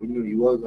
ಇನ್ನು ಇವಾಗ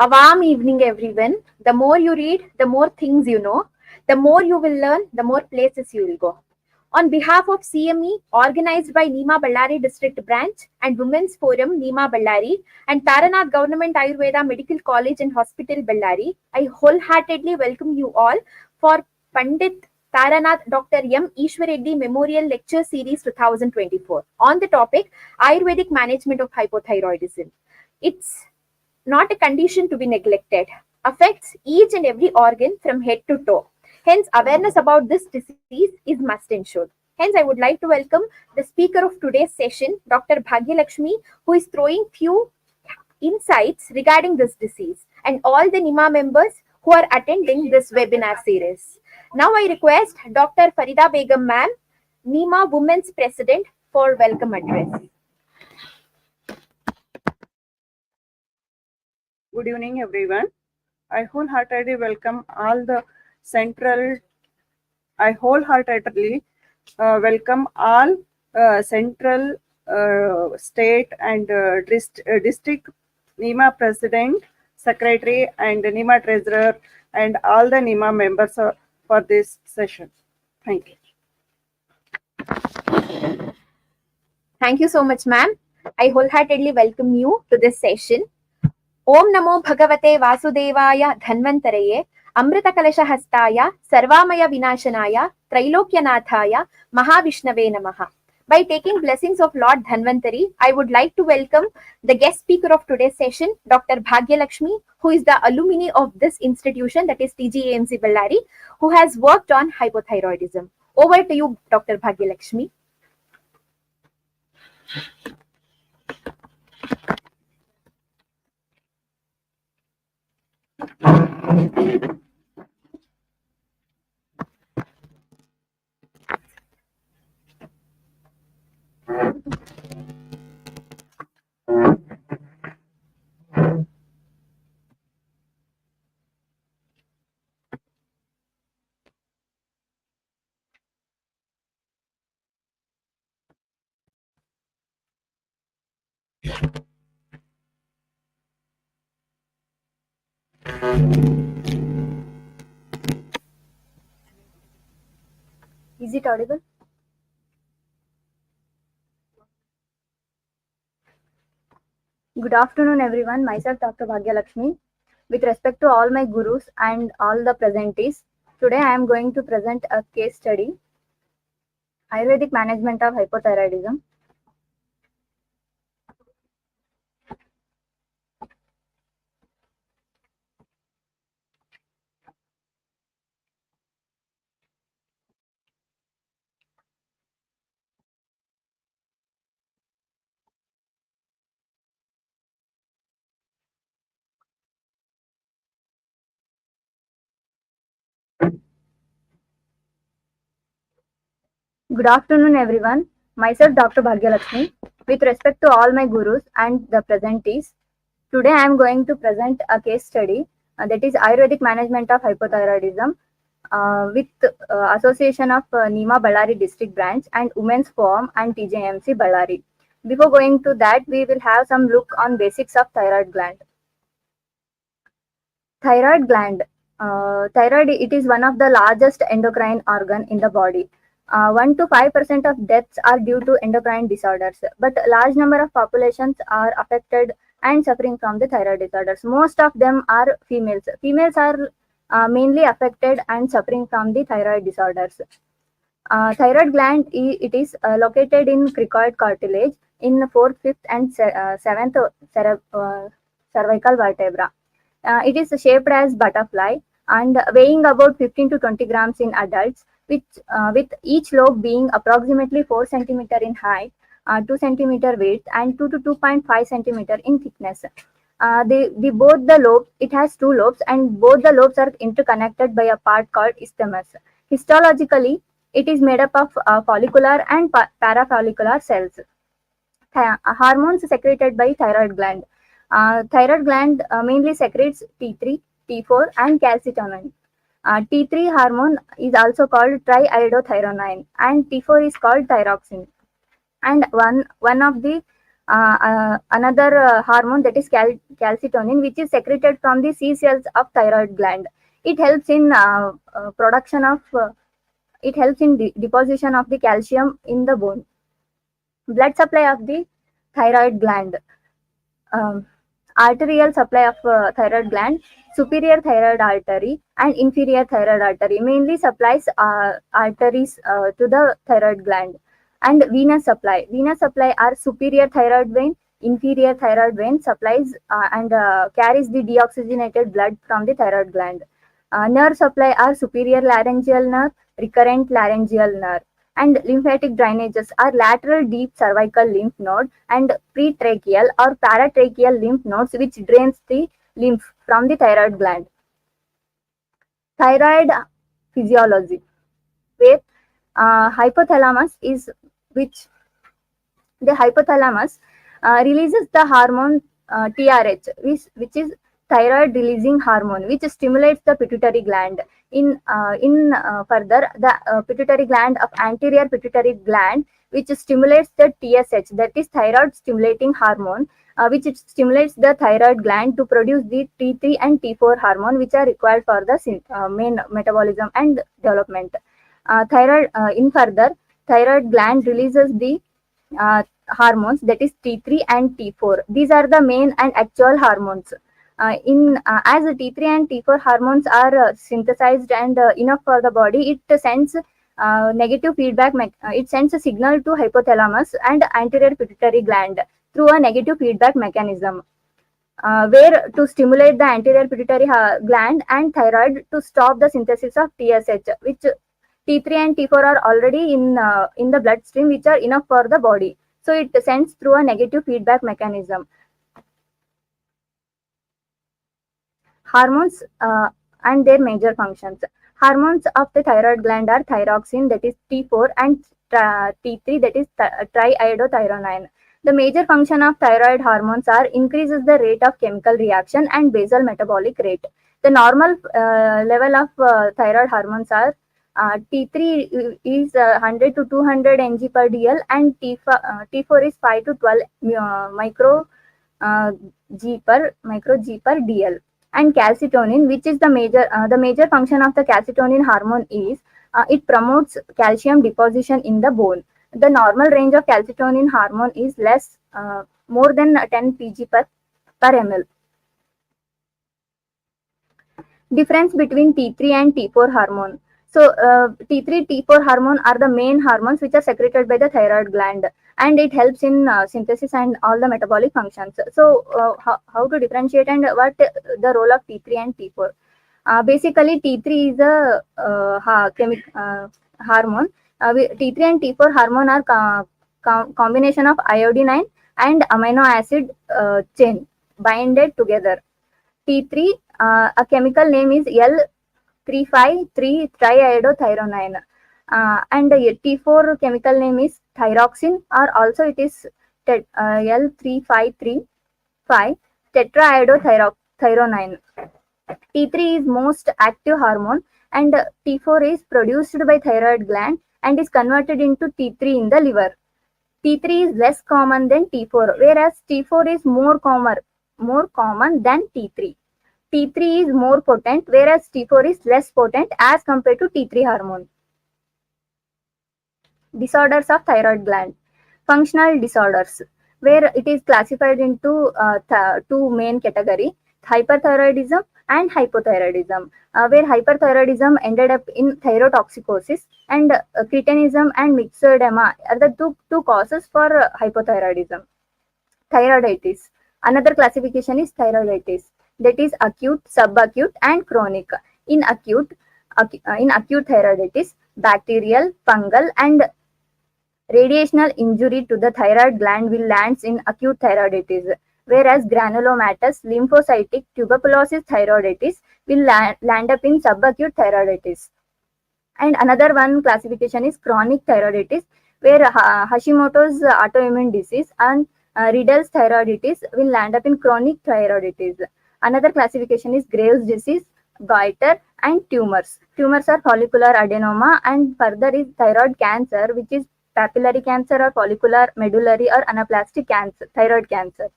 A warm evening, everyone. The more you read, the more things you know. The more you will learn, the more places you will go. On behalf of CME, organized by Nima Ballari District Branch and Women's Forum Nima Ballari and Taranath Government Ayurveda Medical College and Hospital Ballari, I wholeheartedly welcome you all for Pandit Taranath Dr. M. Ishwareddy Memorial Lecture Series 2024 on the topic Ayurvedic Management of Hypothyroidism. It's not a condition to be neglected, affects each and every organ from head to toe. Hence, awareness about this disease is must ensured. Hence, I would like to welcome the speaker of today's session, Dr. Bhagyalakshmi, who is throwing few insights regarding this disease, and all the NIMA members who are attending this webinar series. Now, I request Dr. Farida Begum ma'am, NIMA Women's President, for welcome address. Good evening, everyone. I wholeheartedly welcome all the central. I wholeheartedly welcome all central, state, and district NIMA president, secretary, and NIMA treasurer, and all the NIMA members for this session. Thank you. Thank you so much, ma'am. I wholeheartedly welcome you to this session. Om Namo Bhagavate Vasudevaya Dhanvantareye Amritakalashahastaya Sarvamaya Vinashanaya Trailokyanataya Mahavishnave Namaha. By taking blessings of Lord Dhanvantari, I would like to welcome the guest speaker of today's session, Dr. Bhagyalakshmi, who is the alumni of this institution, that is TGAMC Ballari, who has worked on hypothyroidism. Over to you, Dr. Bhagyalakshmi. Is it audible? Good afternoon, everyone. Myself, Dr. Bhagyalakshmi. With respect to all my gurus and all the presentees, today I am going to present a case study, Ayurvedic Management of Hypothyroidism. Good afternoon, everyone. Myself, Dr. Bhagyalakshmi. With respect to all my gurus and the presentees, today I am going to present a case study that is Ayurvedic Management of Hypothyroidism with association of Nima Ballari District Branch and Women's Forum and TJMC Ballari. Before going to that, we will have some look on basics of thyroid gland. Thyroid gland. Thyroid, it is one of the largest endocrine organ in the body. 1 to 5% of deaths are due to endocrine disorders, but a large number of populations are affected and suffering from the thyroid disorders. Most of them are females. Females are mainly affected and suffering from the thyroid disorders. Thyroid gland, it is located in cricoid cartilage in 4th, 5th, and 7th cervical vertebra. It is shaped as butterfly and weighing about 15 to 20 grams in adults, with each lobe being approximately 4 centimeter in height, 2 centimeter width, and 2 to 2.5 centimeter in thickness. Both the lobes, it has two lobes, and both the lobes are interconnected by a part called isthmus. Histologically, it is made up of follicular and parafollicular cells. Hormones secreted by thyroid gland. Thyroid gland mainly secretes T3, T4, and calcitonin. T3 hormone is also called triiodothyronine, and T4 is called thyroxine. And one of the Another hormone, that is calcitonin, which is secreted from the C cells of thyroid gland. It helps in production of it helps in deposition of the calcium in the bone. Blood supply of the thyroid gland. um, Arterial supply of thyroid gland, superior thyroid artery and inferior thyroid artery mainly supplies arteries to the thyroid gland. And venous supply are superior thyroid vein, inferior thyroid vein supplies and carries the deoxygenated blood from the thyroid gland. Nerve supply are superior laryngeal nerve, recurrent laryngeal nerve. And lymphatic drainages are lateral deep cervical lymph node and pretracheal or paratracheal lymph nodes, which drains the lymph from the thyroid gland. Thyroid physiology, where hypothalamus is which the hypothalamus releases the hormone TRH, which is thyroid releasing hormone, which stimulates the pituitary gland. In further, the pituitary gland of anterior pituitary gland, which stimulates the TSH, that is thyroid stimulating hormone, which stimulates the thyroid gland to produce the T3 and T4 hormone, which are required for the main metabolism and development. In further, thyroid gland releases the hormones, that is T3 and T4. These are the main and actual hormones. As the T3 and T4 hormones are synthesized and enough for the body, it sends negative feedback. It sends a signal to hypothalamus and anterior pituitary gland through a negative feedback mechanism, where to stimulate the anterior pituitary gland and thyroid to stop the synthesis of TSH, which T3 and T4 are already in the bloodstream, which are enough for the body. So it sends through a negative feedback mechanism. Hormones and their major functions. Hormones of the thyroid gland are thyroxine, that is T4, and T3, that is triiodothyronine. The major function of thyroid hormones are increases the rate of chemical reaction and basal metabolic rate. The normal level of thyroid hormones are T3 is 100 to 200 ng per dl, and T4 is 5 to 12 micro g per dl. And calcitonin, which is the major function of the calcitonin hormone is it promotes calcium deposition in the bone. The normal range of calcitonin hormone is more than 10 pg per ml. Difference between T3 and T4 hormone. So T3, T4 hormone are the main hormones which are secreted by the thyroid gland, and it helps in synthesis and all the metabolic functions. So how to differentiate and what the role of T3 and T4? Basically, T3 is a hormone. T3 and T4 hormone are combination of iodine and amino acid chain binded together. T3, a chemical name is L353 triiodothyronine, and T4 chemical name is thyroxine, or also it is L3535 tetraiodothyronine. T3 is most active hormone, and T4 is produced by thyroid gland and is converted into T3 in the liver. T3 is less common than T4, whereas T4 is more common than T3. T3 is more potent, whereas T4 is less potent as compared to T3 hormone. Disorders of thyroid gland. Functional disorders, where it is classified into two main categories: hyperthyroidism and hypothyroidism, where hyperthyroidism ended up in thyrotoxicosis, and cretinism and myxoedema are the two causes for hypothyroidism. Thyroiditis. Another classification is thyroiditis, that is acute, subacute, and chronic. In acute thyroiditis, bacterial, fungal, and radiational injury to the thyroid gland will land in acute thyroiditis, whereas granulomatous lymphocytic tuberculosis thyroiditis will land up in subacute thyroiditis. And another one classification is chronic thyroiditis, where Hashimoto's autoimmune disease and Riddle's thyroiditis will land up in chronic thyroiditis. Another classification is Graves' disease, goiter, and tumors. Tumors are follicular adenoma, and further is thyroid cancer, which is papillary cancer or follicular, medullary or anaplastic cancer, thyroid cancer.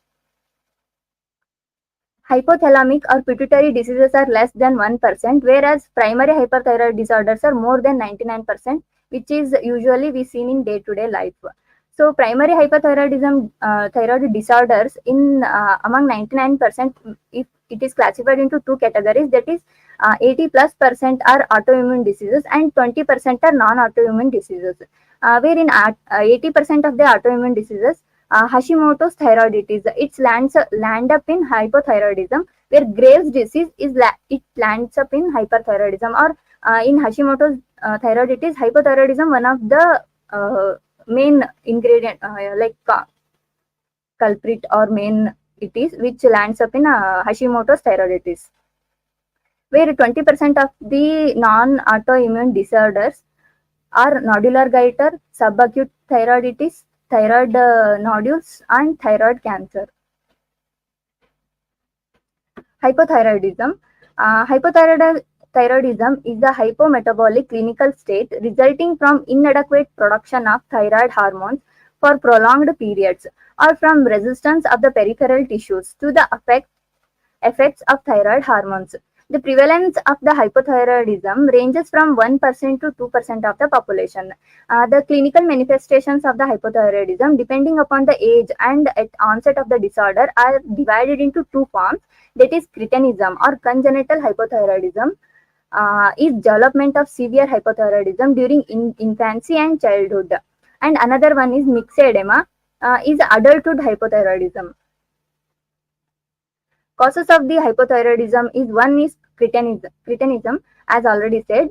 Hypothalamic or pituitary diseases are less than 1%, whereas primary hyperthyroid disorders are more than 99%, which is usually we seen in day-to-day life. So primary hyperthyroidism, thyroid disorders in among 99%, if it is classified into two categories, that is 80+% are autoimmune diseases and 20% are non-autoimmune diseases. Wherein 80% of the autoimmune diseases, Hashimoto's thyroiditis, it land up in hypothyroidism, where Graves' disease it lands up in hyperthyroidism, or in Hashimoto's thyroiditis, hypothyroidism one of the main ingredient, culprit or main it is, which lands up in Hashimoto's thyroiditis, where 20% of the non-autoimmune disorders are nodular goiter, subacute thyroiditis, thyroid nodules, and thyroid cancer. Hypothyroidism. Hypothyroidism is a hypometabolic clinical state resulting from inadequate production of thyroid hormones for prolonged periods, or from resistance of the peripheral tissues to the effects of thyroid hormones. The prevalence of the hypothyroidism ranges from 1% to 2% of the population. The clinical manifestations of the hypothyroidism, depending upon the age and at onset of the disorder, are divided into two forms. That is, cretinism or congenital hypothyroidism is development of severe hypothyroidism during infancy and childhood. And another one is myxedema, is adulthood hypothyroidism. Causes of the hypothyroidism is, one is cretinism, as already said,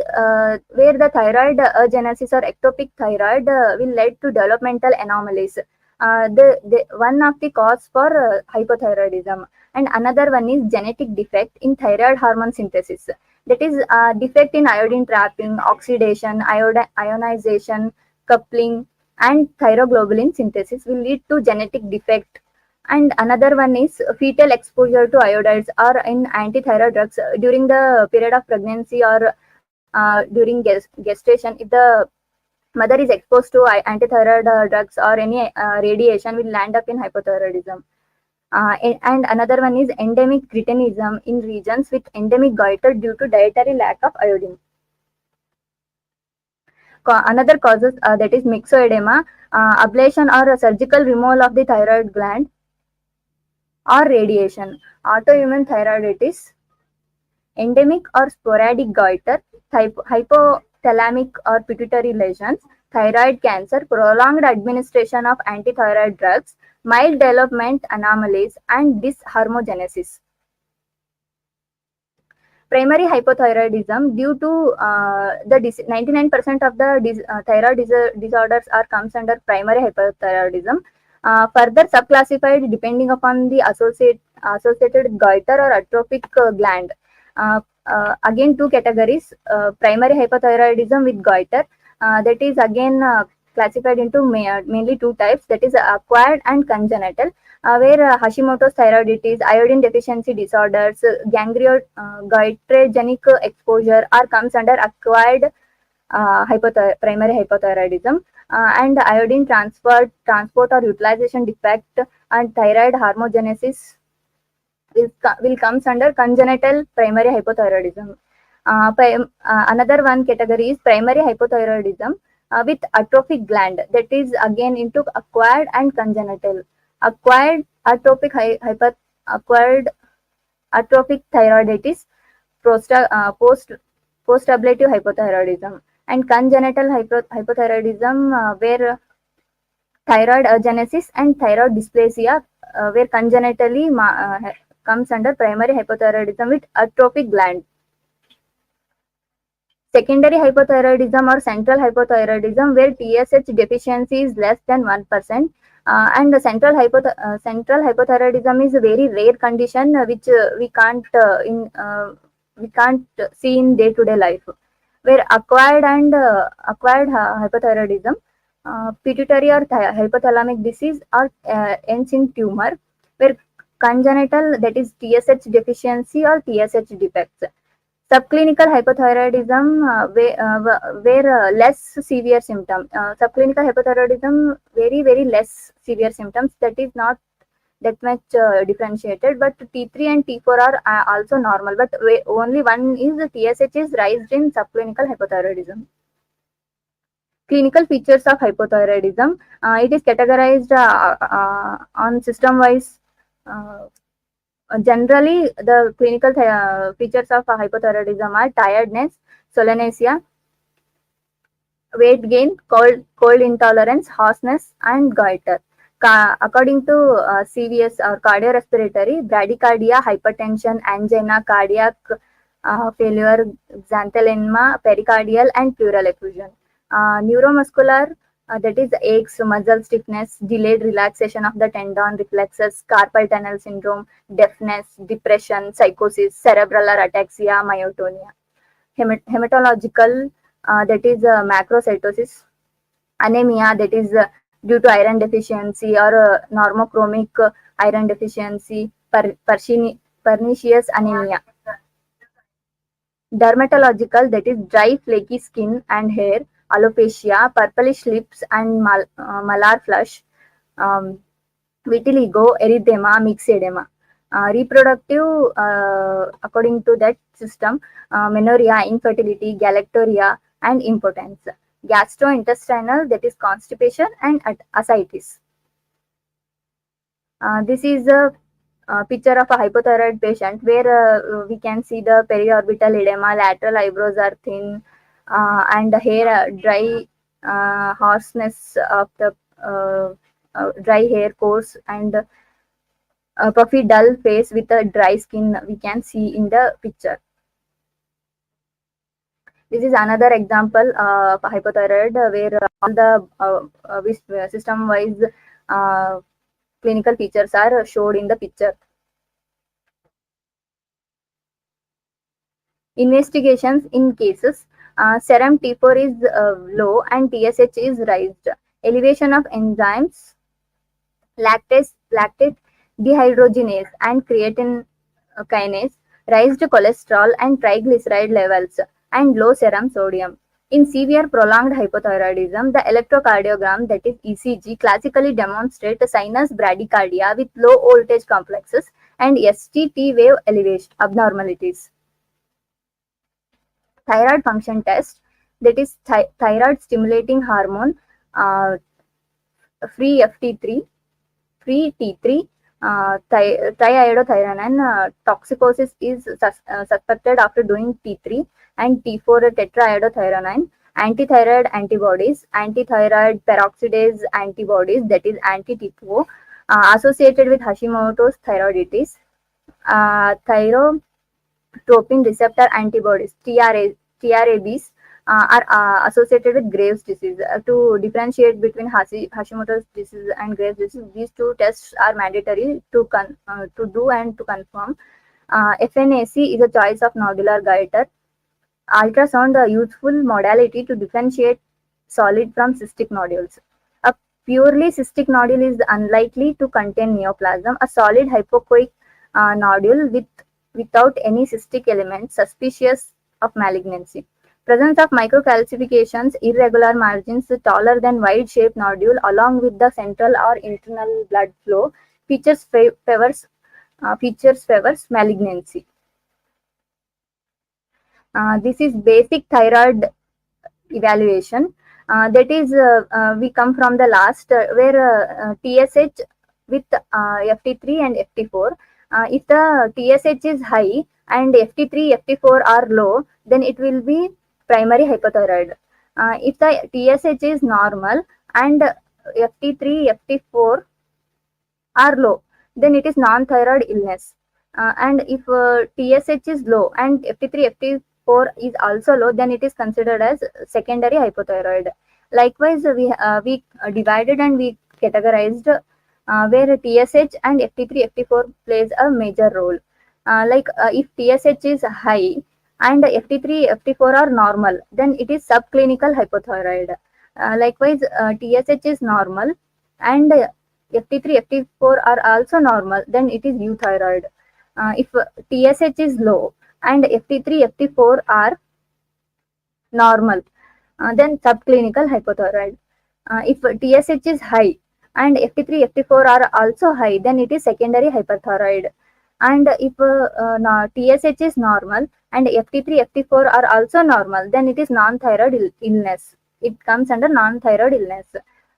where the thyroid agenesis or ectopic thyroid will lead to developmental anomalies. One of the cause for hypothyroidism. And another one is genetic defect in thyroid hormone synthesis. That is, defect in iodine trapping, oxidation, ionization, coupling, and thyroglobulin synthesis will lead to genetic defect. And another one is fetal exposure to iodides or in antithyroid drugs during the period of pregnancy or during gestation. If the mother is exposed to antithyroid drugs or any radiation, will land up in hypothyroidism. And another one is endemic cretinism in regions with endemic goiter due to dietary lack of iodine. Another causes, that is myxoedema, ablation or surgical removal of the thyroid gland, or radiation. Autoimmune thyroiditis, endemic or sporadic goiter, hypothalamic or pituitary lesions, thyroid cancer, prolonged administration of antithyroid drugs, mild development anomalies, and dysharmogenesis. Primary hypothyroidism, due to the 99% of the thyroid disorders are comes under primary hypothyroidism. Further subclassified depending upon the associated goiter or atrophic gland. Again, two categories: primary hypothyroidism with goiter, that is again classified into mainly two types, that is acquired and congenital, where Hashimoto's thyroiditis, iodine deficiency disorders, goitrogenic exposure are comes under acquired primary hypothyroidism, and iodine transport or utilization defect and thyroid hormogenesis will comes under congenital primary hypothyroidism. Another one category is primary hypothyroidism with atrophic gland, that is again into acquired and congenital. Acquired atrophic thyroiditis, post-ablative hypothyroidism, and congenital hypothyroidism, where thyroid agenesis and thyroid dysplasia, where congenitally comes under primary hypothyroidism with atrophic gland. Secondary hypothyroidism or central hypothyroidism, where TSH deficiency is less than 1%. And the central hypothyroidism is a very rare condition which we can't see in day-to-day life. Where acquired hypothyroidism, pituitary or hypothalamic disease or ends in tumor, where congenital, that is TSH deficiency or TSH defects. Subclinical hypothyroidism, where less severe symptom. Subclinical hypothyroidism, very less severe symptoms. That is not that much differentiated. But T3 and T4 are also normal. But only one is TSH is raised in subclinical hypothyroidism. Clinical features of hypothyroidism. It is categorized on system-wise. Generally, the clinical features of hypothyroidism are tiredness, solanesia, weight gain, cold intolerance, hoarseness, and goiter. According to CVS or cardiorespiratory, bradycardia, hypertension, angina, cardiac failure, xanthelenema, pericardial, and pleural effusion. Neuromuscular, that is aches, muscle stiffness, delayed relaxation of the tendon, reflexes, carpal tunnel syndrome, deafness, depression, psychosis, cerebral ataxia, myotonia. Hematological, that is macrocytosis, anemia, that is due to iron deficiency or normochromic iron deficiency, pernicious anemia. Dermatological, that is dry flaky skin and hair, alopecia, purplish lips and malar flush, vitiligo, erythema, myxedema. Reproductive, according to that system, menorrhea, infertility, galactorrhea, and impotence. Gastrointestinal, that is constipation and ascites. This is a picture of a hypothyroid patient where we can see the periorbital edema, lateral eyebrows are thin, and the hair dry, hoarseness of the dry hair, coarse, and puffy dull face with a dry skin we can see in the picture. This is another example of hypothyroid where all the system wise clinical features are showed in the picture. Investigations in cases. Serum T4 is low and TSH is raised. Elevation of enzymes, lactate dehydrogenase and creatine kinase, raised cholesterol and triglyceride levels, and low serum sodium. In severe prolonged hypothyroidism, the electrocardiogram, that is ECG, classically demonstrates sinus bradycardia with low voltage complexes and ST-T wave elevation abnormalities. Thyroid function test, that is thyroid stimulating hormone, free FT3, free T3, triiodothyronine toxicosis is suspected after doing T3 and T4 tetraiodothyronine, antithyroid antibodies, antithyroid peroxidase antibodies, that is anti-TPO, associated with Hashimoto's thyroiditis, thyrotropin receptor antibodies, TRABs, are associated with Graves' disease. To differentiate between Hashimoto's disease and Graves' disease, these two tests are mandatory to do and to confirm. FNAC is a choice of nodular goiter. Ultrasound, a useful modality to differentiate solid from cystic nodules. A purely cystic nodule is unlikely to contain neoplasm. A solid hypoechoic nodule without any cystic element suspicious of malignancy. Presence of microcalcifications, irregular margins taller than wide-shaped nodule along with the central or internal blood flow features favors malignancy. This is basic thyroid evaluation. That is, we come from the last where TSH with FT3 and FT4. If the TSH is high and FT3, FT4 are low, then it will be primary hypothyroid. If the TSH is normal and FT3, FT4 are low, then it is non-thyroid illness. And if TSH is low and FT3, FT4 is also low, then it is considered as secondary hypothyroid. Likewise, we divided and we categorized where TSH and FT3, FT4 plays a major role. If TSH is high and FT3, FT4 are normal, then it is subclinical hypothyroid. Likewise, TSH is normal and FT3, FT4 are also normal, then it is euthyroid. If TSH is low and FT3, FT4 are normal. Then subclinical hypothyroid. If TSH is high and FT3, FT4 are also high, then it is secondary hyperthyroid. And if TSH is normal and FT3, FT4 are also normal, then it is non-thyroid illness. It comes under non-thyroid illness.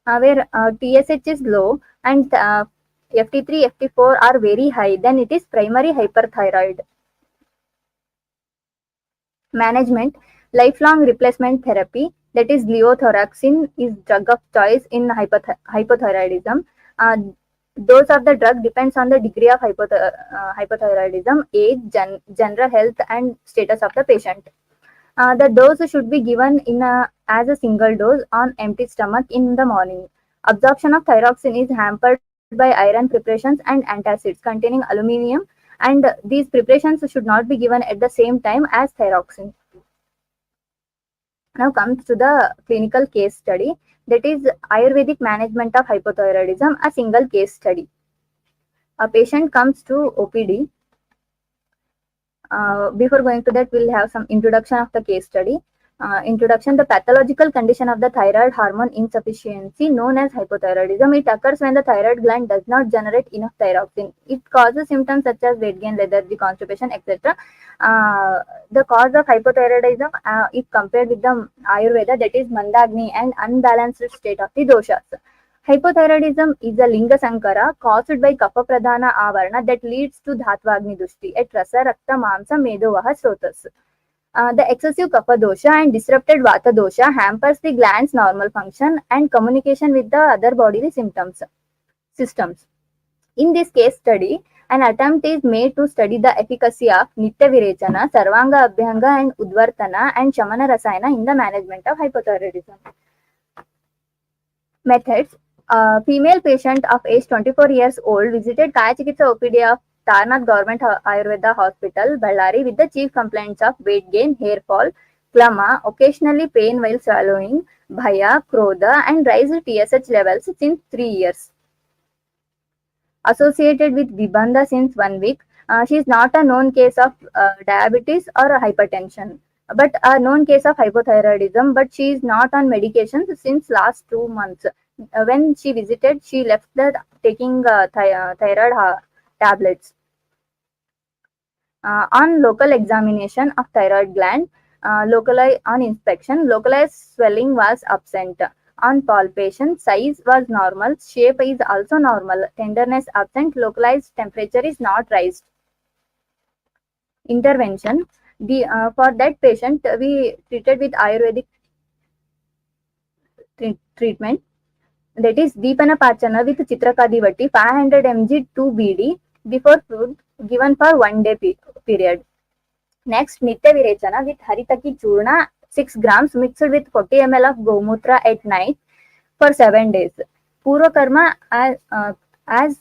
Where TSH is low and FT3, FT4 are very high, then it is primary hyperthyroid. Management, lifelong replacement therapy, that is levothyroxine is drug of choice in hypothyroidism. Dose of the drug depends on the degree of hypothyroidism, age, general health and status of the patient. The dose should be given as a single dose on empty stomach in the morning. Absorption of thyroxine is hampered by iron preparations and antacids containing aluminum, and these preparations should not be given at the same time as thyroxine. Now comes to the clinical case study, that is Ayurvedic management of hypothyroidism, a single case study. A patient comes to OPD. Before going to that, we'll have some introduction of the case study. Introduction, the pathological condition of the thyroid hormone insufficiency known as hypothyroidism. It occurs when the thyroid gland does not generate enough thyroxine. It causes symptoms such as weight gain, lethargy, constipation, etc. The cause of hypothyroidism, if compared with the Ayurveda, that is Mandagni and unbalanced state of the doshas. Hypothyroidism is a linga sankara caused by kapha pradhana avarana that leads to dhatwagni dushti at rasa rakta mamsa medovaha srotas. The excessive kapha dosha and disrupted vata dosha hampers the gland's normal function and communication with the other bodily systems. In this case study, an attempt is made to study the efficacy of Nitya Virechana, Sarvanga Abhyanga and Udvartana and Shamana Rasayana in the management of hypothyroidism. Methods. A female patient of age 24 years old visited Kaya Chikitsa OPD of Tarnath Government Ayurveda Hospital, Ballari, with the chief complaints of weight gain, hair fall, klama, occasionally pain while swallowing, bhaya, krodha, and raised TSH levels since 3 years. Associated with Vibandha since 1 week. She is not a known case of diabetes or hypertension, but a known case of hypothyroidism, but she is not on medications since last 2 months. When she visited, she left taking thyroid tablets. On local examination of thyroid gland, on inspection, localized swelling was absent. On palpation, size was normal, shape is also normal, tenderness absent, localized temperature is not raised. Intervention. For that patient, we treated with Ayurvedic treatment, that is Deepana Pachana with Chitrakadi Vatti 500 mg 2 BD before food given for 1 day period. Next, Nitya Virechana with Haritaki Churna 6 grams mixed with 40 ml of Gomutra at night for 7 days. Purva Karma as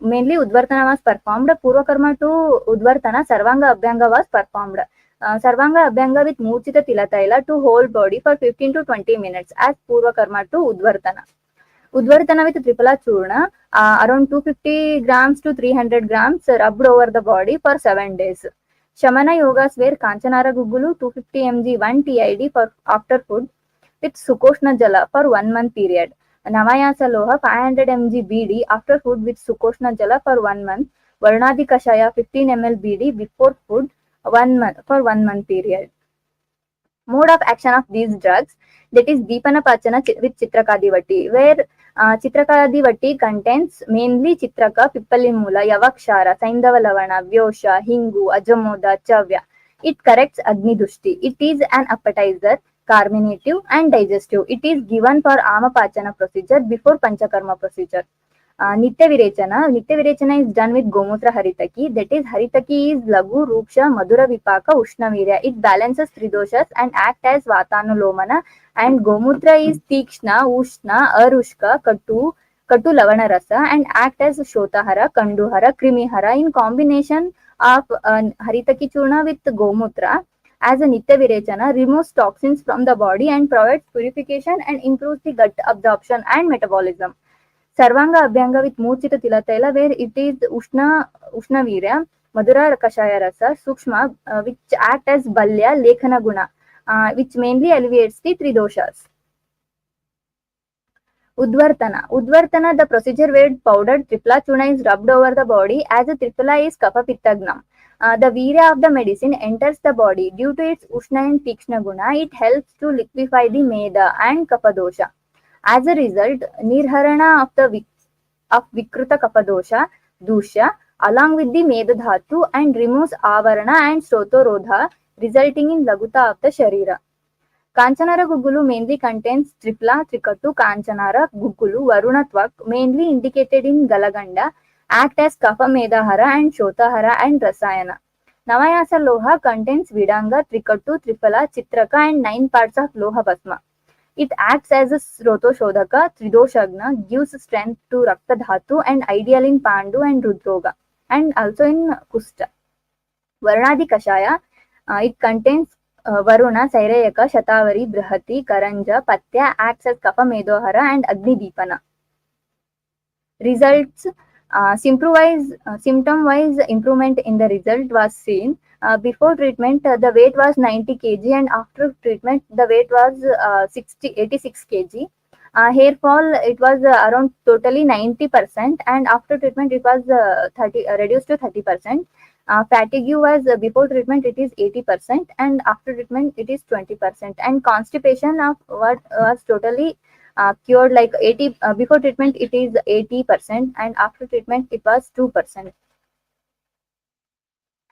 mainly Udvartana was performed. Purva Karma to Udvartana, Sarvanga Abhyanga was performed. Sarvanga Abhyanga with Murchita Tilataila to whole body for 15 to 20 minutes as Purva Karma to Udvartana. Udvartana with Tripala Churna, around 250 grams to 300 grams rubbed over the body for 7 days. Shamana Yogas were Kanchanara Gugulu 250 mg 1 TID for after food with Sukoshna Jala for 1 month period. Namayasa Loha 500 mg BD after food with Sukoshna Jala for 1 month. Varnadi Kashaya 15 ml BD before food 1 month for 1 month period. Mode of action of these drugs, that is Deepana Pachana with Chitrakadi Vatti, where Chitrakadi Vatti contains mainly Chitraka, Pippalimula, Yavakshara, Saindava Lavana, Vyosha, Hingu, Ajamoda, Chavya. It corrects Agni Dushti. It is an appetizer, carminative and digestive. It is given for Amapachana procedure before Panchakarma procedure. Nitya Virechana is done with Gomutra Haritaki. That is, Haritaki is Lagu, Ruksha, Madhura Vipaka, Ushnavirya. It balances three doshas and acts as Vatanulomana. And Gomutra is Tikshna, Ushna, Arushka, Katu Lavana Rasa and act as Shotahara, Kanduhara, Krimihara in combination of Haritaki Churna with Gomutra. As a Nitya Virechana, removes toxins from the body and provides purification and improves the gut absorption and metabolism. Sarvanga Abhyanga with Murchita Tilataila, where it is Ushna Virya, Madhura Kashaya Rasa, Sukshma, which act as Balya Lekhana Guna, which mainly alleviates the three doshas. Udvartana. Udvartana, the procedure where powdered tripla churna is rubbed over the body as a tripla is kapha pittagnam. The virya of the medicine enters the body. Due to its ushna and tikshna guna, it helps to liquefy the meda and kapha dosha. As a result, nirharana of of vikruta kapha dosha, dusha, along with the meda dhatu and removes avarana and srotorodha, resulting in laguta of the sharira. Kanchanara Gugulu mainly contains Tripla, Trikatu, Kanchanara, Gugulu, Varuna Tvak, mainly indicated in Galaganda, act as Kapha Medahara and Shotahara and Rasayana. Navayasa Loha contains Vidanga, Trikatu, Tripala, Chitraka and 9 parts of Loha Bhasma. It acts as a Sroto Shodhaka, Tridoshagna, gives strength to Rakta Dhatu and ideal in Pandu and Rudroga, and also in Kusta. Varunadi Kashaya, it contains Varuna, Sairayaka, Shatavari, Brihati, Karanja, Patya, acts as Kapha Medohara and Agni Deepana. Results, symptom-wise improvement in the result was seen. Before treatment, the weight was 90 kg and after treatment, the weight was 86 kg. Hair fall, it was around totally 90% and after treatment, it was reduced to 30%. Fatigue was before treatment it is 80% and after treatment it is 20%, and constipation of what was totally cured, like 80 before treatment it is 80% and after treatment it was 2%.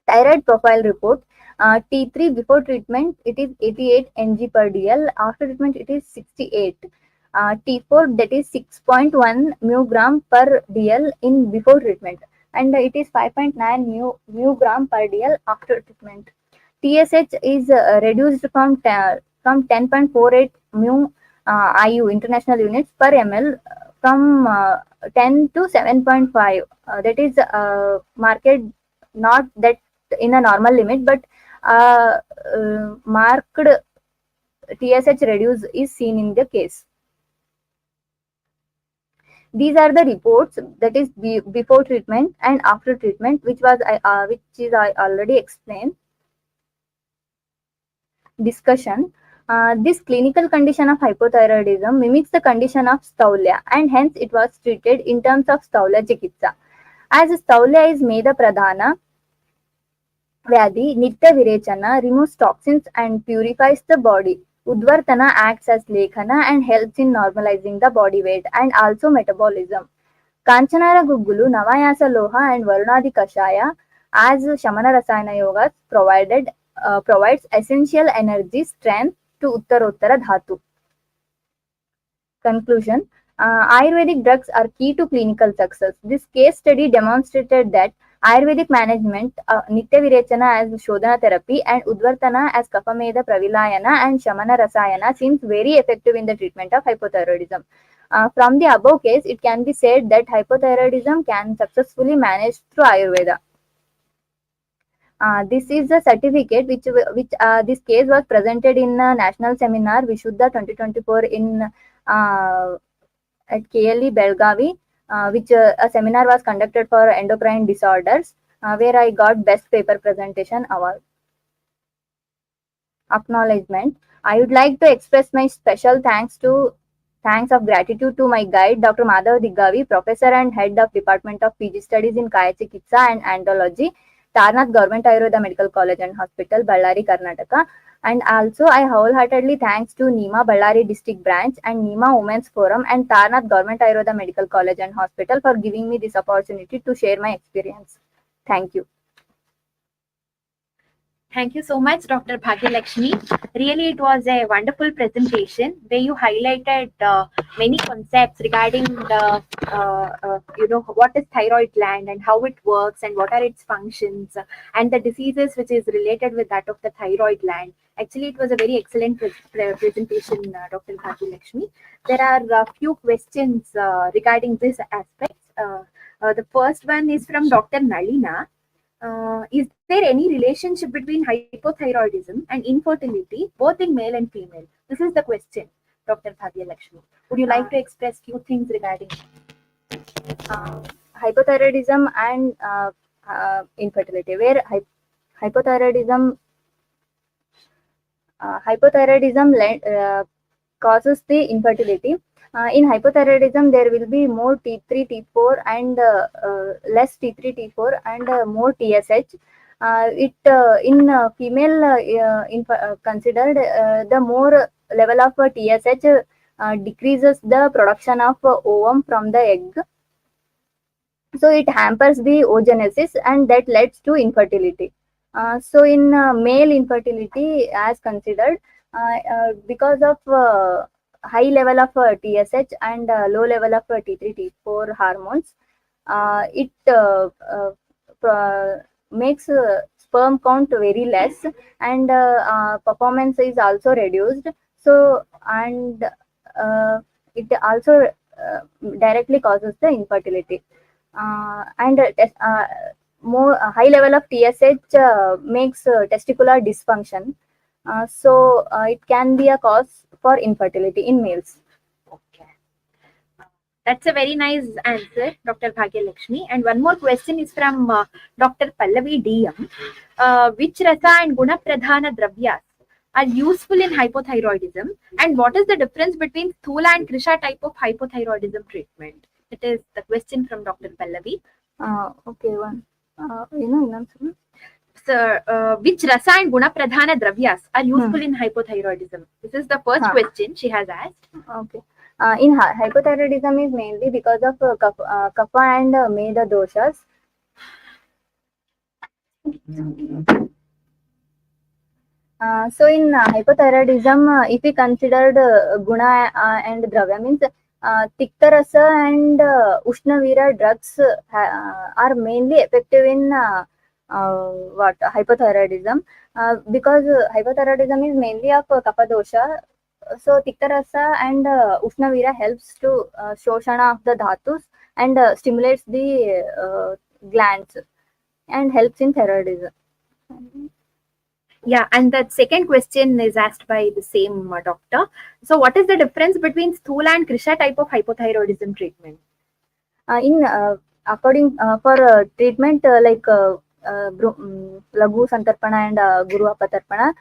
Thyroid profile report, T3 before treatment it is 88 ng per dl, after treatment it is 68. T4 that is 6.1 μg per dl in before treatment and it is 5.9 μg per dl after treatment. TSH is reduced from 10.48 mu IU international units per ml from 10 to 7.5. That is marked not that in a normal limit, but marked TSH reduce is seen in the case. These are the reports, that is before treatment and after treatment, which I already explained. Discussion. This clinical condition of hypothyroidism mimics the condition of Staulya and hence it was treated in terms of Staulya Chikitsa. As Staulya is Meda Pradhana Vyadhi, Nitya Virechana removes toxins and purifies the body. Udvartana acts as Lekhana and helps in normalizing the body weight and also metabolism. Kanchanara Gugulu, Navayasa Loha and Varunadi Kashaya as Shamana Rasayana Yogas provides essential energy strength to Uttarottara Dhatu. Conclusion. Ayurvedic drugs are key to clinical success. This case study demonstrated that Ayurvedic management, Nitya Virechana as Shodhana therapy and Udvartana as Kaphameda Pravilayana and Shamana Rasayana seems very effective in the treatment of hypothyroidism. From the above case, it can be said that hypothyroidism can successfully managed through Ayurveda. This is a certificate which this case was presented in a national seminar Vishuddha 2024 in at KLE Belgavi, which a seminar was conducted for endocrine disorders, where I got best paper presentation award. Acknowledgement. I would like to express my special thanks of gratitude to my guide, Dr. Madhav Diggavi, Professor and Head of Department of PG Studies in Kaya Chikitsa and Andrology, Tarnath Government Ayurveda Medical College and Hospital, Ballari, Karnataka. And also, I wholeheartedly thanks to NEMA Ballari District Branch and NEMA Women's Forum and Tarnath Government Ayurveda Medical College and Hospital for giving me this opportunity to share my experience. Thank you. Thank you so much, Dr. Bhagyalakshmi. Really, it was a wonderful presentation where you highlighted many concepts regarding the, what is thyroid gland and how it works and what are its functions and the diseases which is related with that of the thyroid gland. Actually, it was a very excellent presentation, Dr. Bhagyalakshmi. There are a few questions regarding this aspect. The first one is from Dr. Nalina. Is there any relationship between hypothyroidism and infertility, both in male and female? This is the question, Dr. Bhagyalakshmi. Would you like to express few things regarding hypothyroidism and infertility, where hypothyroidism causes the infertility. In hypothyroidism, there will be more T3, T4, and less T3, T4, and more TSH. In female considered, the more level of TSH decreases the production of ovum from the egg. So it hampers the oogenesis, and that leads to infertility. So in male infertility, as considered, because of high level of TSH and low level of T3, T4 hormones, it makes sperm count very less, and performance is also reduced. So, and it also directly causes the infertility. And more high level of TSH makes testicular dysfunction. So it can be a cause for infertility in males. Okay. That's a very nice answer, Dr. Bhagyalakshmi. And one more question is from Dr. Pallavi DM. Which rasa and guna pradhana dravyas are useful in hypothyroidism, and what is the difference between Sthula and Krisha type of hypothyroidism treatment? It is the question from Dr. Pallavi. Okay, one. Answer. So, which rasa and guna pradhana dravyas are useful in hypothyroidism? This is the first question she has asked. Okay. In hypothyroidism is mainly because of kapha and meda doshas. So in hypothyroidism, if we considered guna and dravya, means Tiktarasa and Ushnavira drugs are mainly effective in hypothyroidism, because hypothyroidism is mainly of kapha dosha. So Tiktarasa and Ushnavira helps to shoshana of the dhatus and stimulates the glands and helps in thyroidism. Yeah, and the second question is asked by the same doctor. So, what is the difference between Sthula and Krisha type of hypothyroidism treatment? According for treatment like Laghu Santarpana and Guru Apatarpana,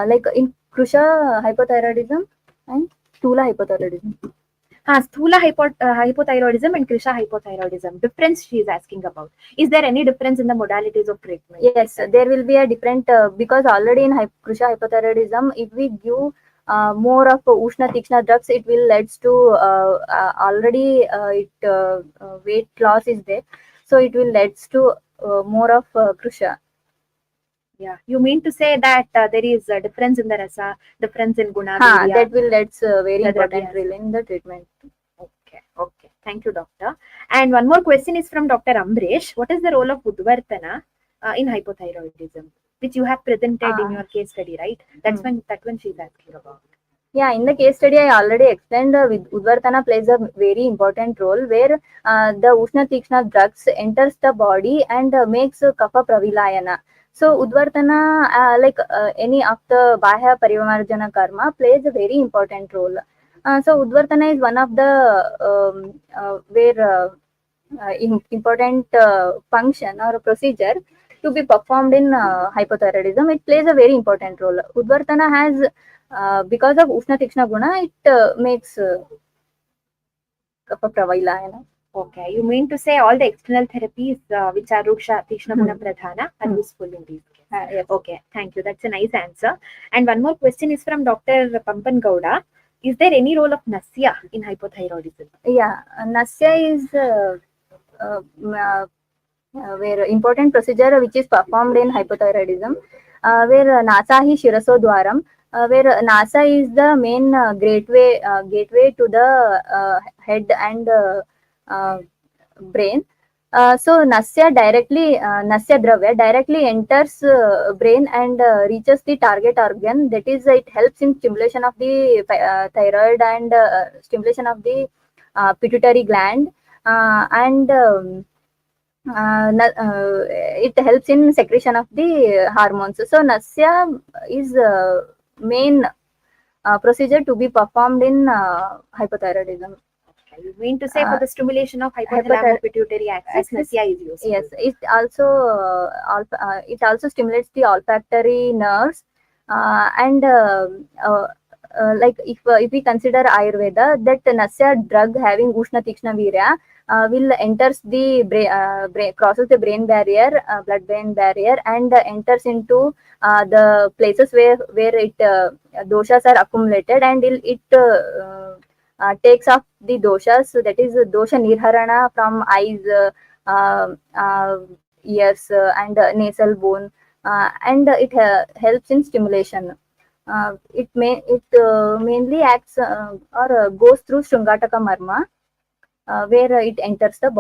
like in Krisha hypothyroidism and Sthula hypothyroidism. Sthula hypothyroidism and Krisha hypothyroidism. Difference she is asking about. Is there any difference in the modalities of treatment? Yes, there will be a different because already in Krisha hypothyroidism, if we give more of Ushna Tikshna drugs, it will lead to already weight loss is there, so it will lead to more of Krisha. Yeah, you mean to say that there is a difference in the rasa, difference in guna? That will lead very important role in the treatment. Okay. Thank you, doctor. And one more question is from Dr. Amresh. What is the role of Udvartana in hypothyroidism, which you have presented in your case study, right? That one she's asking about. Yeah, in the case study, I already explained with Udvartana plays a very important role where the Ushna Tikshna drugs enters the body and makes kapha pravilayana. So Udvartana, like any of the Bahya Parivarjana karma, plays a very important role. So Udvartana is one of the important function or procedure to be performed in hypothyroidism. It plays a very important role. Udvartana has, because of Ushna Tikshna Guna, it makes kapha pravilayana. Okay, you mean to say all the external therapies which are Ruksha, Tikshna Guna Pradhana are useful in these cases? Yes. Okay, thank you. That's a nice answer. And one more question is from Dr. Pampan Gowda. Is there any role of Nasya in hypothyroidism? Yeah, Nasya is where important procedure which is performed in hypothyroidism, where Nasahi Shirasodwaram, where Nasa is the main gateway to the head and brain. So Nasya Dravya directly enters brain and reaches the target organ. That is, it helps in stimulation of the thyroid and stimulation of the pituitary gland, and it helps in secretion of the hormones. So Nasya is main procedure to be performed in hypothyroidism. You mean to say for the stimulation of hypothyroid- hypothalamo-pituitary axis, axis, Nasya is useful. Yes, it also stimulates the olfactory nerves, and like if we consider Ayurveda, that Nasya drug having Ushna Tikshna Virya will enters the crosses the brain barrier, blood-brain barrier, and enters into the places where it doshas are accumulated, and takes off the doshas. So that is dosha nirharana from eyes, ears, and nasal bone, and it helps in stimulation. It mainly acts or goes through Shungataka Marma, where it enters the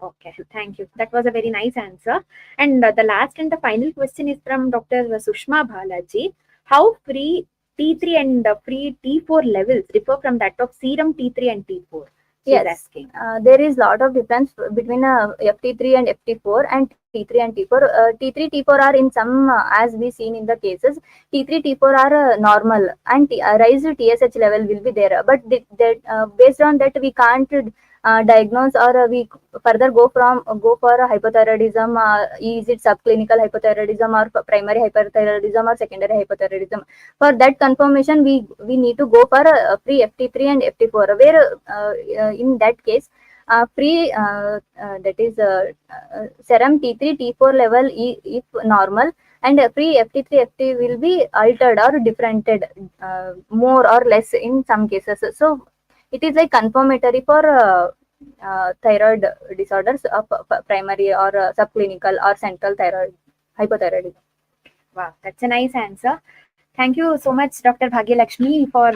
Okay, thank you. That was a very nice answer. And the last and the final question is from Dr. Sushma Balaji. How free T3 and free T4 levels differ from that of serum T3 and T4? She is Yes, asking. there is lot of difference between FT3 and FT4 and T3 and T4. T3, T4 are in some, as we seen in the cases, T3, T4 are normal, and raised TSH level will be there. But based on that, we can't diagnose, or we further go for a hypothyroidism. Is it subclinical hypothyroidism or primary hyperthyroidism or secondary hypothyroidism? For that confirmation, we need to go for a free FT3 and FT4, where in that case, that is serum T3, T4 level if normal, and free FT3, FT will be altered or differented more or less in some cases. So it is like confirmatory for thyroid disorders of primary or subclinical or central thyroid hypothyroidism. Wow, that's a nice answer. Thank you so much, Dr. Bhagyalakshmi, for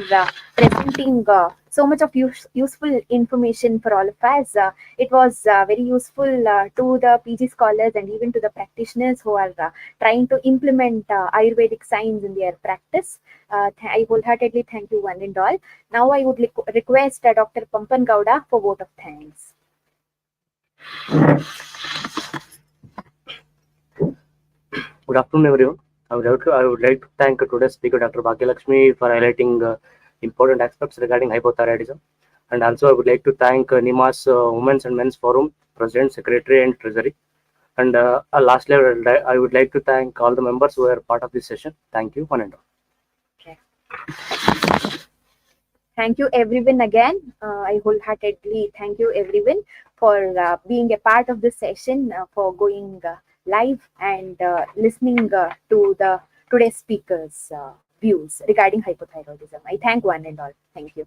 presenting so much of useful information for all of us. It was very useful to the PG scholars and even to the practitioners who are trying to implement Ayurvedic science in their practice. I wholeheartedly thank you one and all. Now I would request Dr. Pampan Gowda for vote of thanks. Good afternoon, everyone. I would like to thank today's speaker, Dr. Bhagyalakshmi, for highlighting important aspects regarding hypothyroidism. And also, I would like to thank NIMA's Women's and Men's Forum, President, Secretary, and Treasury. And lastly, I would like to thank all the members who are part of this session. Thank you, one and all. Okay. Thank you, everyone, again. I wholeheartedly thank you, everyone, for being a part of this session, for going live and listening to today's speakers' views regarding hypothyroidism. I thank one and all. Thank you.